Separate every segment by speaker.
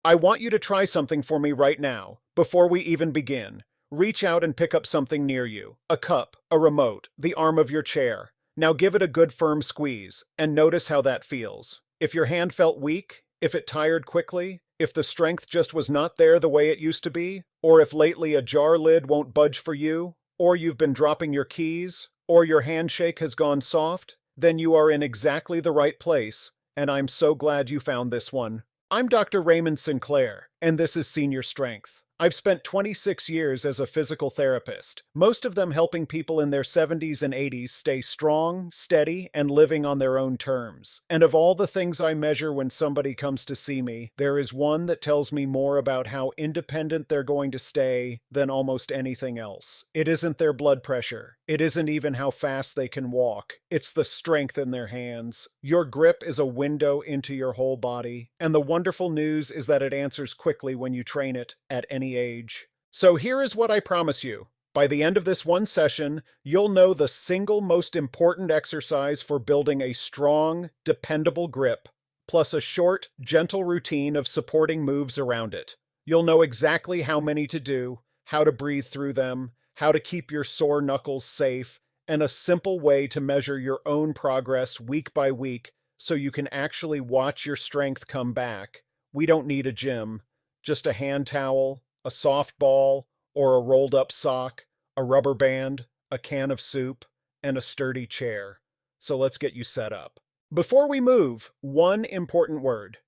Speaker 1: I want you to try something for me right now, before we even begin. Reach out and pick up something near you. A cup, a remote, the arm of your chair. Now give it a good firm squeeze, and notice how that feels. If your hand felt weak, if it tired quickly, if the strength just was not there the way it used to be, or if lately a jar lid won't budge for you, or you've been dropping your keys, or your handshake has gone soft, then you are in exactly the right place, and I'm so glad you found this one. I'm Dr. Raymond Sinclair, and this is Senior Strength. I've spent 26 years as a physical therapist, most of them helping people in their 70s and 80s stay strong, steady, and living on their own terms. And of all the things I measure when somebody comes to see me, there is one that tells me more about how independent they're going to stay than almost anything else. It isn't their blood pressure. It isn't even how fast they can walk. It's the strength in their hands. Your grip is a window into your whole body, and the wonderful news is that it answers quickly when you train it at any age. So here is what I promise you. By the end of this one session, you'll know the single most important exercise for building a strong, dependable grip, plus a short, gentle routine of supporting moves around it. You'll know exactly how many to do, how to breathe through them, how to keep your sore knuckles safe, and a simple way to measure your own progress week by week so you can actually watch your strength come back. We don't need a gym, just a hand towel, a soft ball, or a rolled-up sock, a rubber band, a can of soup, and a sturdy chair. So let's get you set up. Before we move, one important word.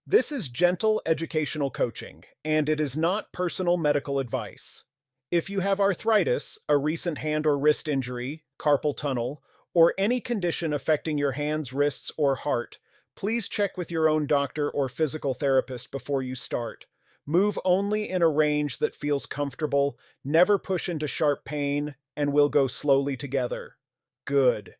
Speaker 1: This is gentle educational coaching, and it is not personal medical advice. If you have arthritis, a recent hand or wrist injury, carpal tunnel, or any condition affecting your hands, wrists, or heart, please check with your own doctor or physical therapist before you start. Move only in a range that feels comfortable, never push into sharp pain, and we'll go slowly together. Good.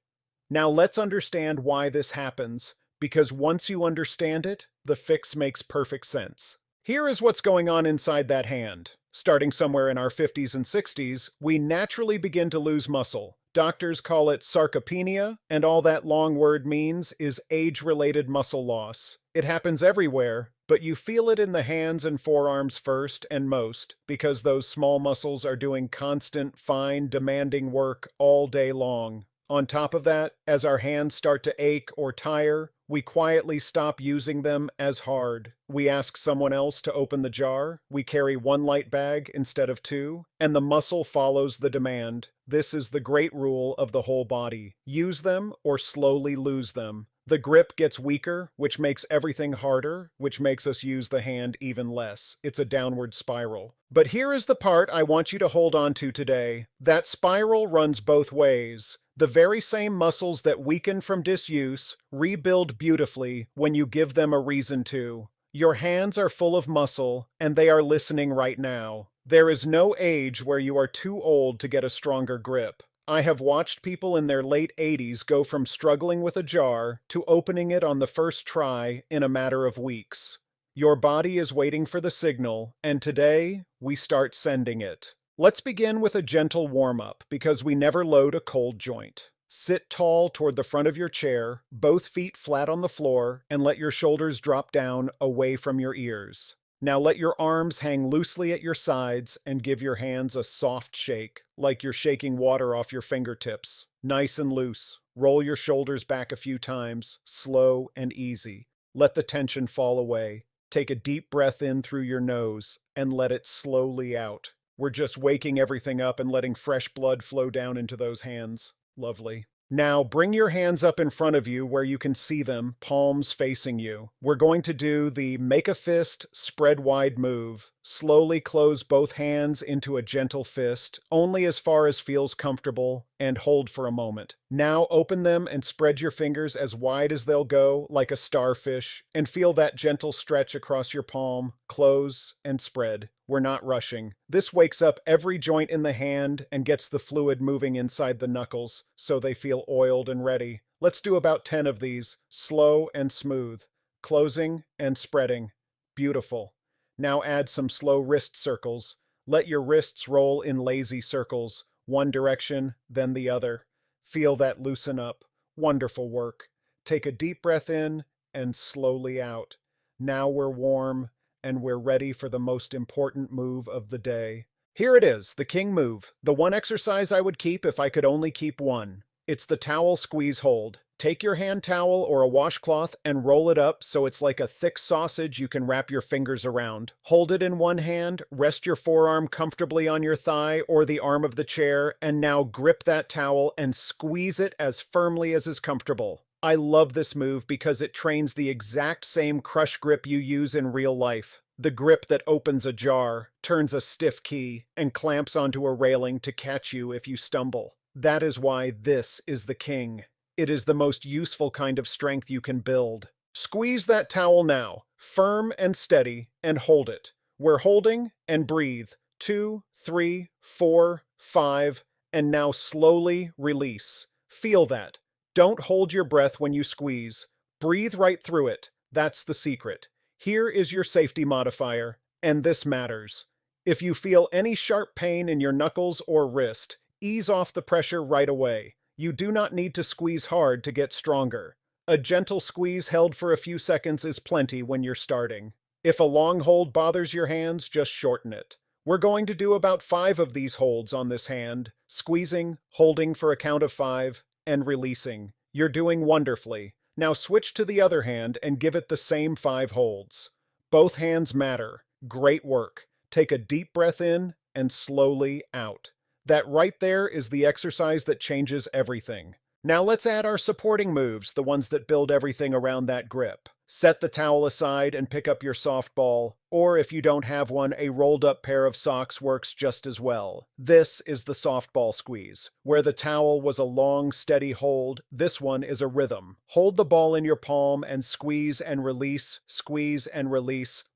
Speaker 1: Now let's understand why this happens, because once you understand it, the fix makes perfect sense. Here is what's going on inside that hand. Starting somewhere in our 50s and 60s, we naturally begin to lose muscle. Doctors call it sarcopenia, and all that long word means is age-related muscle loss. It happens everywhere, but you feel it in the hands and forearms first and most, because those small muscles are doing constant, fine, demanding work all day long. On top of that, as our hands start to ache or tire, we quietly stop using them as hard. We ask someone else to open the jar, we carry one light bag instead of two, and the muscle follows the demand. This is the great rule of the whole body. Use them or slowly lose them. The grip gets weaker, which makes everything harder, which makes us use the hand even less. It's a downward spiral. But here is the part I want you to hold on to today. That spiral runs both ways. The very same muscles that weaken from disuse rebuild beautifully when you give them a reason to. Your hands are full of muscle, and they are listening right now. There is no age where you are too old to get a stronger grip. I have watched people in their late 80s go from struggling with a jar to opening it on the first try in a matter of weeks. Your body is waiting for the signal, and today we start sending it. Let's begin with a gentle warm-up because we never load a cold joint. Sit tall toward the front of your chair, both feet flat on the floor, and let your shoulders drop down away from your ears. Now let your arms hang loosely at your sides and give your hands a soft shake, like you're shaking water off your fingertips. Nice and loose. Roll your shoulders back a few times, slow and easy. Let the tension fall away. Take a deep breath in through your nose and let it slowly out. We're just waking everything up and letting fresh blood flow down into those hands. Lovely. Now, bring your hands up in front of you where you can see them, palms facing you. We're going to do the make a fist, spread wide move. Slowly close both hands into a gentle fist, only as far as feels comfortable, and hold for a moment. Now open them and spread your fingers as wide as they'll go, like a starfish, and feel that gentle stretch across your palm. Close and spread. We're not rushing. This wakes up every joint in the hand and gets the fluid moving inside the knuckles, so they feel oiled and ready. Let's do about 10 of these, slow and smooth. Closing and spreading. Beautiful. Now add some slow wrist circles. Let your wrists roll in lazy circles, one direction, then the other. Feel that loosen up. Wonderful work. Take a deep breath in and slowly out. Now we're warm. and we're ready for the most important move of the day. Here it is, the king move, the one exercise I would keep if I could only keep one. It's the towel squeeze hold. Take your hand towel or a washcloth and roll it up so it's like a thick sausage you can wrap your fingers around. Hold it in one hand, rest your forearm comfortably on your thigh or the arm of the chair, and now grip that towel and squeeze it as firmly as is comfortable. I love this move because it trains the exact same crush grip you use in real life. The grip that opens a jar, turns a stiff key, and clamps onto a railing to catch you if you stumble. That is why this is the king. It is the most useful kind of strength you can build. Squeeze that towel now, firm and steady, and hold it. We're holding, and breathe. 2, 3, 4, 5, and now slowly release. Feel that. Don't hold your breath when you squeeze. Breathe right through it. That's the secret. Here is your safety modifier, and this matters. If you feel any sharp pain in your knuckles or wrist, ease off the pressure right away. You do not need to squeeze hard to get stronger. A gentle squeeze held for a few seconds is plenty when you're starting. If a long hold bothers your hands, just shorten it. We're going to do about 5 of these holds on this hand, squeezing, holding for a count of 5, and releasing. You're doing wonderfully. Now switch to the other hand and give it the same 5 holds. Both hands matter. Great work. Take a deep breath in and slowly out. That right there is the exercise that changes everything. Now let's add our supporting moves, the ones that build everything around that grip. Set the towel aside and pick up your softball, or if you don't have one, a rolled-up pair of socks works just as well. This is the softball squeeze. Where the towel was a long, steady hold, this one is a rhythm. Hold the ball in your palm and squeeze and release,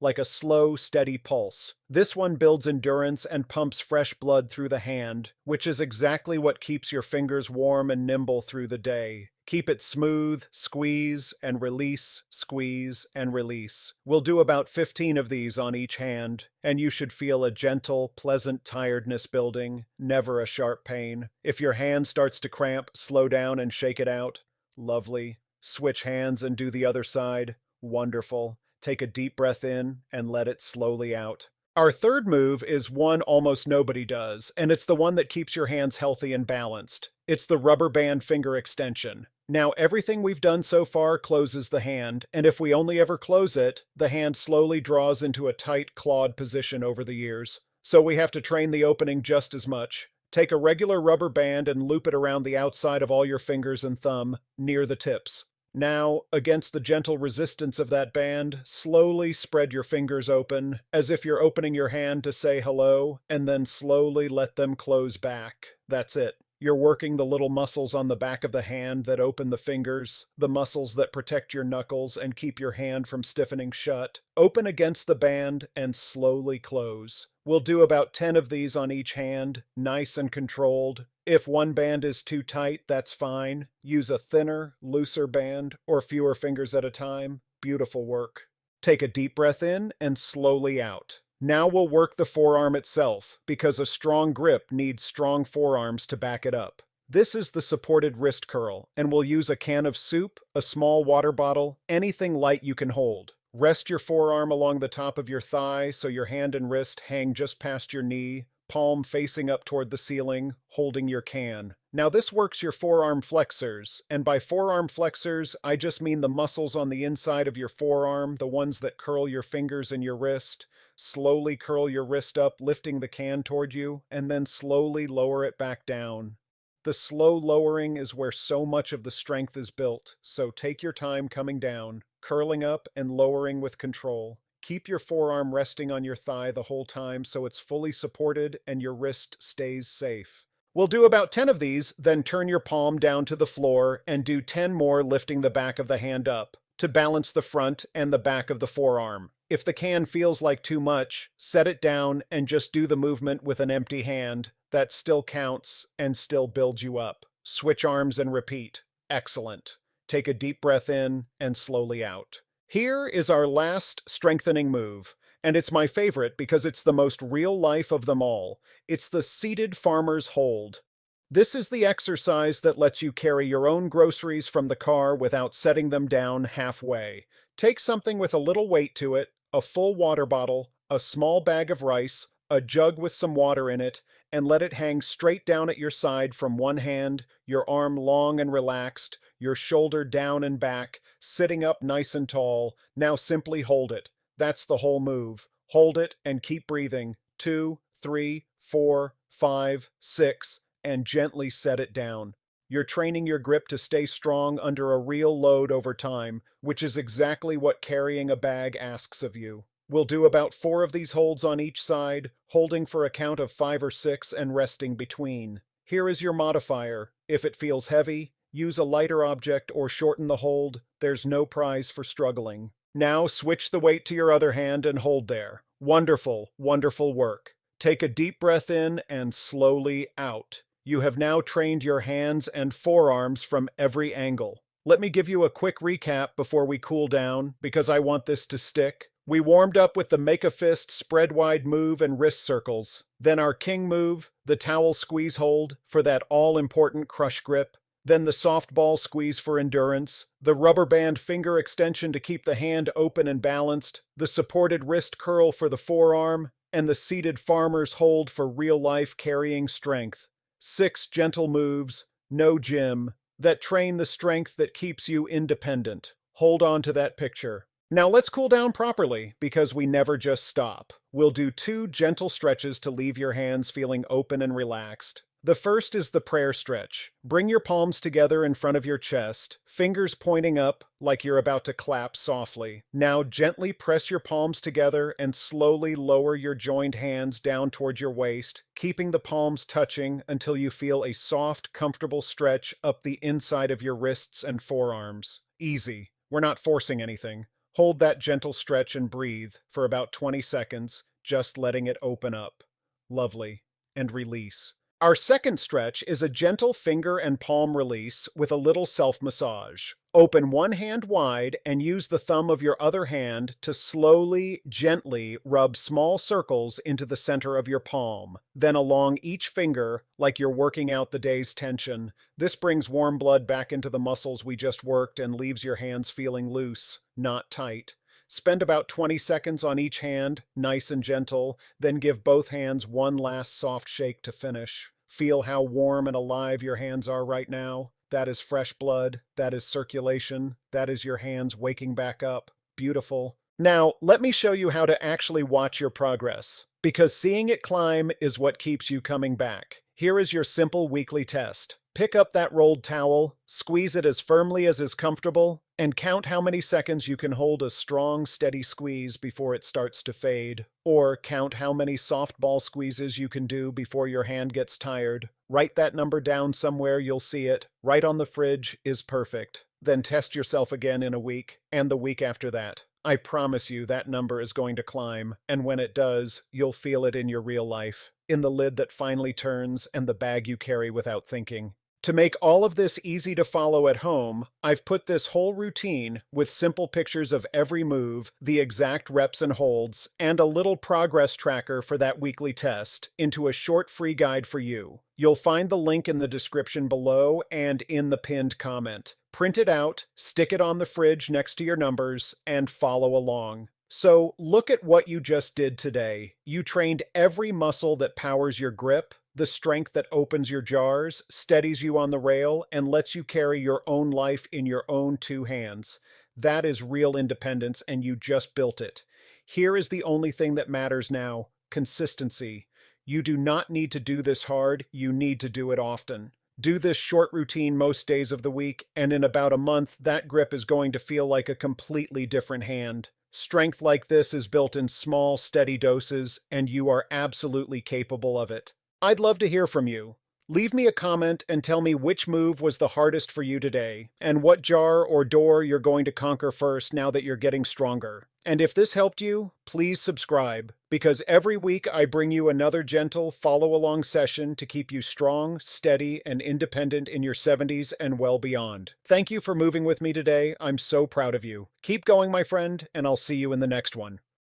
Speaker 1: like a slow, steady pulse. This one builds endurance and pumps fresh blood through the hand, which is exactly what keeps your fingers warm and nimble through the day. Keep it smooth, squeeze and release, squeeze and release. We'll do about 15 of these on each hand, and you should feel a gentle, pleasant tiredness building, never a sharp pain. If your hand starts to cramp, slow down and shake it out. Lovely. Switch hands and do the other side. Wonderful. Take a deep breath in and let it slowly out. Our third move is one almost nobody does, and it's the one that keeps your hands healthy and balanced. It's the rubber band finger extension. Now, everything we've done so far closes the hand, and if we only ever close it, the hand slowly draws into a tight, clawed position over the years. So we have to train the opening just as much. Take a regular rubber band and loop it around the outside of all your fingers and thumb, near the tips. Now, against the gentle resistance of that band, slowly spread your fingers open, as if you're opening your hand to say hello, and then slowly let them close back. That's it. You're working the little muscles on the back of the hand that open the fingers, the muscles that protect your knuckles and keep your hand from stiffening shut. Open against the band and slowly close. We'll do about 10 of these on each hand, nice and controlled. If one band is too tight, that's fine. Use a thinner, looser band, or fewer fingers at a time. Beautiful work. Take a deep breath in and slowly out. Now we'll work the forearm itself, because a strong grip needs strong forearms to back it up. This is the supported wrist curl, and we'll use a can of soup, a small water bottle, anything light you can hold. Rest your forearm along the top of your thigh so your hand and wrist hang just past your knee, palm facing up toward the ceiling, holding your can. Now this works your forearm flexors, and by forearm flexors, I just mean the muscles on the inside of your forearm, the ones that curl your fingers and your wrist. Slowly curl your wrist up, lifting the can toward you, and then slowly lower it back down. The slow lowering is where so much of the strength is built, so take your time coming down, curling up and lowering with control. Keep your forearm resting on your thigh the whole time so it's fully supported and your wrist stays safe. We'll do about 10 of these, then turn your palm down to the floor and do 10 more lifting the back of the hand up to balance the front and the back of the forearm. If the can feels like too much, set it down and just do the movement with an empty hand. That still counts and still builds you up. Switch arms and repeat. Excellent. Take a deep breath in and slowly out. Here is our last strengthening move, and it's my favorite because it's the most real life of them all. It's the seated farmer's hold. This is the exercise that lets you carry your own groceries from the car without setting them down halfway. Take something with a little weight to it, a full water bottle, a small bag of rice, a jug with some water in it, and let it hang straight down at your side from one hand, your arm long and relaxed, your shoulder down and back, sitting up nice and tall. Now simply hold it. That's the whole move. Hold it and keep breathing. 2, 3, 4, 5, 6, and gently set it down. You're training your grip to stay strong under a real load over time, which is exactly what carrying a bag asks of you. We'll do about 4 of these holds on each side, holding for a count of 5 or 6 and resting between. Here is your modifier. If it feels heavy, use a lighter object or shorten the hold. There's no prize for struggling. Now switch the weight to your other hand and hold there. Wonderful, wonderful work. Take a deep breath in and slowly out. You have now trained your hands and forearms from every angle. Let me give you a quick recap before we cool down, because I want this to stick. We warmed up with the make a fist, spread wide move and wrist circles. Then our king move, the towel squeeze hold for that all-important crush grip. Then the softball squeeze for endurance, the rubber band finger extension to keep the hand open and balanced, the supported wrist curl for the forearm, and the seated farmer's hold for real-life carrying strength. 6 gentle moves, no gym, that train the strength that keeps you independent. Hold on to that picture. Now let's cool down properly, because we never just stop. We'll do 2 gentle stretches to leave your hands feeling open and relaxed. The first is the prayer stretch. Bring your palms together in front of your chest, fingers pointing up like you're about to clap softly. Now gently press your palms together and slowly lower your joined hands down towards your waist, keeping the palms touching until you feel a soft, comfortable stretch up the inside of your wrists and forearms. Easy. We're not forcing anything. Hold that gentle stretch and breathe for about 20 seconds, just letting it open up. Lovely. And release. Our second stretch is a gentle finger and palm release with a little self-massage. Open one hand wide and use the thumb of your other hand to slowly, gently rub small circles into the center of your palm, then along each finger like you're working out the day's tension. This brings warm blood back into the muscles we just worked and leaves your hands feeling loose, not tight. Spend about 20 seconds on each hand, nice and gentle, then give both hands one last soft shake to finish. Feel how warm and alive your hands are right now. That is fresh blood, that is circulation, that is your hands waking back up. Beautiful. Now, let me show you how to actually watch your progress, because seeing it climb is what keeps you coming back. Here is your simple weekly test. Pick up that rolled towel, squeeze it as firmly as is comfortable, and count how many seconds you can hold a strong, steady squeeze before it starts to fade. Or count how many softball squeezes you can do before your hand gets tired. Write that number down somewhere, you'll see it. Right on the fridge is perfect. Then test yourself again in a week, and the week after that. I promise you that number is going to climb, and when it does, you'll feel it in your real life, in the lid that finally turns and the bag you carry without thinking. To make all of this easy to follow at home, I've put this whole routine with simple pictures of every move, the exact reps and holds, and a little progress tracker for that weekly test into a short free guide for you. You'll find the link in the description below and in the pinned comment. Print it out, stick it on the fridge next to your numbers, and follow along. So look at what you just did today. You trained every muscle that powers your grip, the strength that opens your jars, steadies you on the rail, and lets you carry your own life in your own 2 hands. That is real independence, and you just built it. Here is the only thing that matters now: consistency. You do not need to do this hard, you need to do it often. Do this short routine most days of the week, and in about a month, that grip is going to feel like a completely different hand. Strength like this is built in small, steady doses, and you are absolutely capable of it. I'd love to hear from you. Leave me a comment and tell me which move was the hardest for you today, and what jar or door you're going to conquer first now that you're getting stronger. And if this helped you, please subscribe, because every week I bring you another gentle follow-along session to keep you strong, steady, and independent in your 70s and well beyond. Thank you for moving with me today. I'm so proud of you. Keep going, my friend, and I'll see you in the next one.